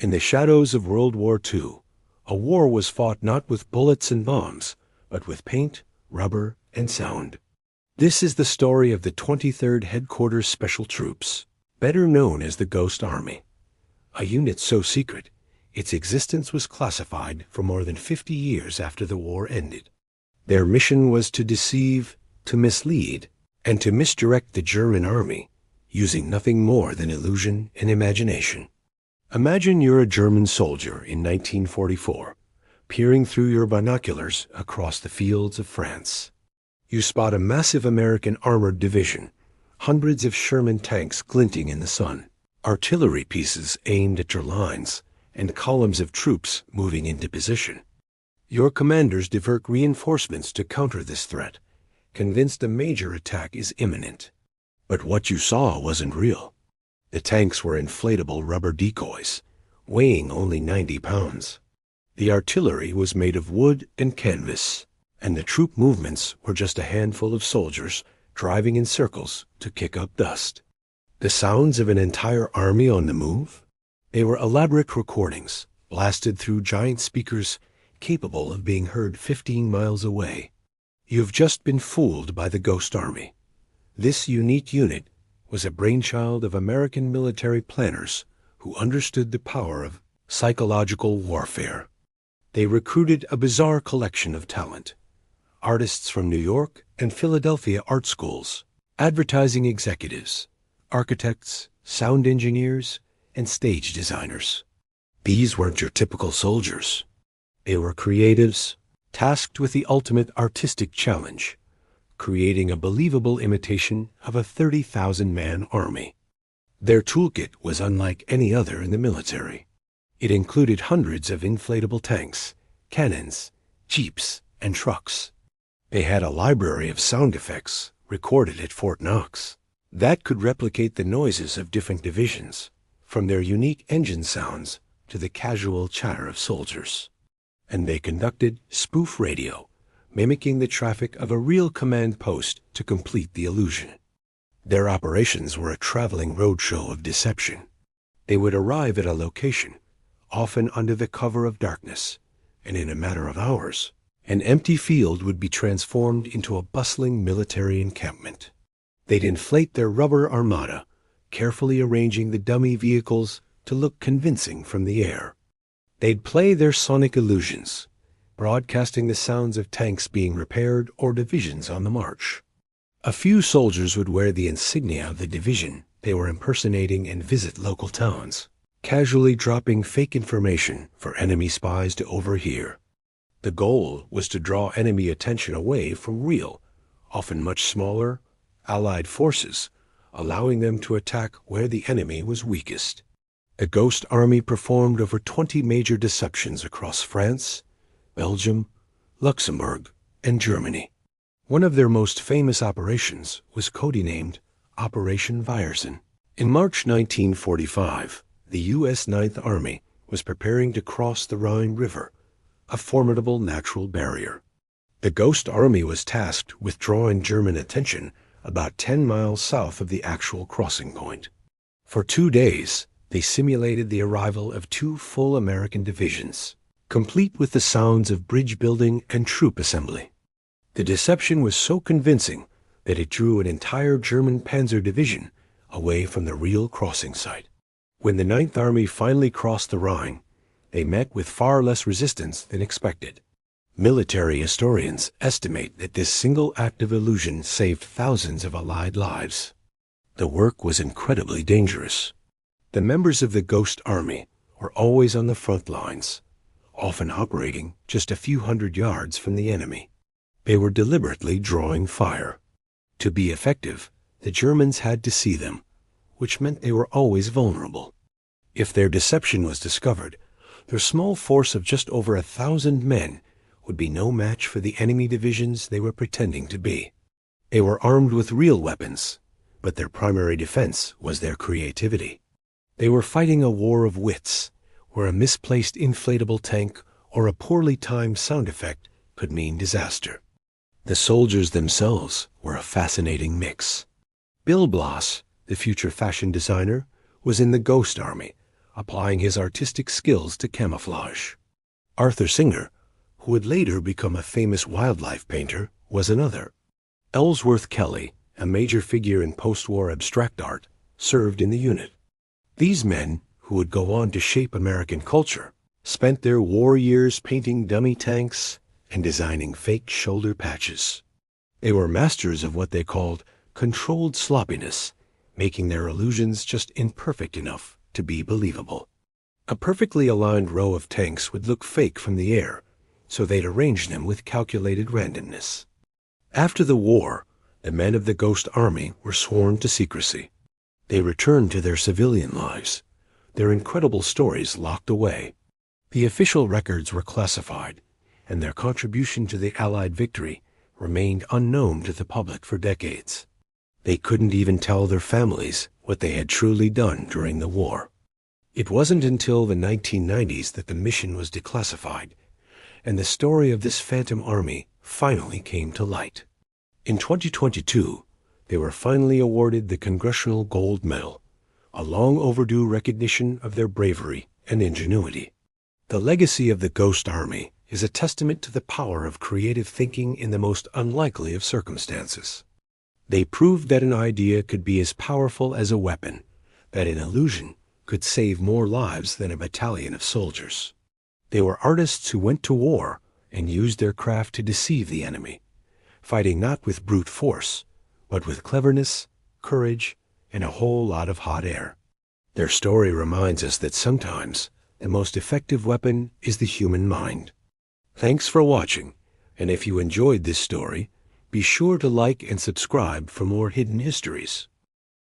In the shadows of World War II, a war was fought not with bullets and bombs, but with paint, rubber, and sound. This is the story of the 23rd Headquarters Special Troops, better known as the Ghost Army. A unit so secret, its existence was classified for more than 50 years after the war ended. Their mission was to deceive, to mislead, and to misdirect the German army, using nothing more than illusion and imagination. Imagine you're a German soldier in 1944, peering through your binoculars across the fields of France. You spot a massive American armored division, hundreds of Sherman tanks glinting in the sun, artillery pieces aimed at your lines, and columns of troops moving into position. Your commanders divert reinforcements to counter this threat, convinced a major attack is imminent. But what you saw wasn't real. The tanks were inflatable rubber decoys, weighing only 90 pounds. The artillery was made of wood and canvas, and the troop movements were just a handful of soldiers driving in circles to kick up dust. The sounds of an entire army on the move? They were elaborate recordings, blasted through giant speakers capable of being heard 15 miles away. You've just been fooled by the Ghost Army. This unique unit was a brainchild of American military planners who understood the power of psychological warfare. They recruited a bizarre collection of talent: artists from New York and Philadelphia art schools, advertising executives, architects, sound engineers, and stage designers. These weren't your typical soldiers. They were creatives, tasked with the ultimate artistic challenge: creating a believable imitation of a 30,000-man army. Their toolkit was unlike any other in the military. It included hundreds of inflatable tanks, cannons, jeeps, and trucks. They had a library of sound effects recorded at Fort Knox that could replicate the noises of different divisions, from their unique engine sounds to the casual chatter of soldiers. And they conducted spoof radio, mimicking the traffic of a real command post to complete the illusion. Their operations were a traveling roadshow of deception. They would arrive at a location, often under the cover of darkness, and in a matter of hours, an empty field would be transformed into a bustling military encampment. They'd inflate their rubber armada, carefully arranging the dummy vehicles to look convincing from the air. They'd play their sonic illusions, broadcasting the sounds of tanks being repaired or divisions on the march. A few soldiers would wear the insignia of the division they were impersonating and visit local towns, casually dropping fake information for enemy spies to overhear. The goal was to draw enemy attention away from real, often much smaller, Allied forces, allowing them to attack where the enemy was weakest. The Ghost Army performed over 20 major deceptions across France, Belgium, Luxembourg, and Germany. One of their most famous operations was codenamed Operation Viersen. In March 1945, the U.S. Ninth Army was preparing to cross the Rhine River, a formidable natural barrier. The Ghost Army was tasked with drawing German attention about 10 miles south of the actual crossing point. For 2 days, they simulated the arrival of 2 full American divisions, complete with the sounds of bridge building and troop assembly. The deception was so convincing that it drew an entire German panzer division away from the real crossing site. When the Ninth Army finally crossed the Rhine, they met with far less resistance than expected. Military historians estimate that this single act of illusion saved thousands of Allied lives. The work was incredibly dangerous. The members of the Ghost Army were always on the front lines, often operating just a few hundred yards from the enemy. They were deliberately drawing fire. To be effective, the Germans had to see them, which meant they were always vulnerable. If their deception was discovered, their small force of just over 1,000 men would be no match for the enemy divisions they were pretending to be. They were armed with real weapons, but their primary defense was their creativity. They were fighting a war of wits, where a misplaced inflatable tank or a poorly timed sound effect could mean disaster. The soldiers themselves were a fascinating mix. Bill Bloss, the future fashion designer, was in the Ghost Army, applying his artistic skills to camouflage. Arthur Singer, who would later become a famous wildlife painter, was another. Ellsworth Kelly, a major figure in post-war abstract art, served in the unit. These men, who would go on to shape American culture, spent their war years painting dummy tanks and designing fake shoulder patches. They were masters of what they called controlled sloppiness, making their illusions just imperfect enough to be believable. A perfectly aligned row of tanks would look fake from the air, so they'd arrange them with calculated randomness. After the war, the men of the Ghost Army were sworn to secrecy. They returned to their civilian lives, their incredible stories locked away. The official records were classified, and their contribution to the Allied victory remained unknown to the public for decades. They couldn't even tell their families what they had truly done during the war. It wasn't until the 1990s that the mission was declassified, and the story of this phantom army finally came to light. In 2022, they were finally awarded the Congressional Gold Medal, a long overdue recognition of their bravery and ingenuity. The legacy of the Ghost Army is a testament to the power of creative thinking in the most unlikely of circumstances. They proved that an idea could be as powerful as a weapon, that an illusion could save more lives than a battalion of soldiers. They were artists who went to war and used their craft to deceive the enemy, fighting not with brute force, but with cleverness, courage, and a whole lot of hot air. Their story reminds us that sometimes the most effective weapon is the human mind. Thanks for watching, and if you enjoyed this story, be sure to like and subscribe for more hidden histories.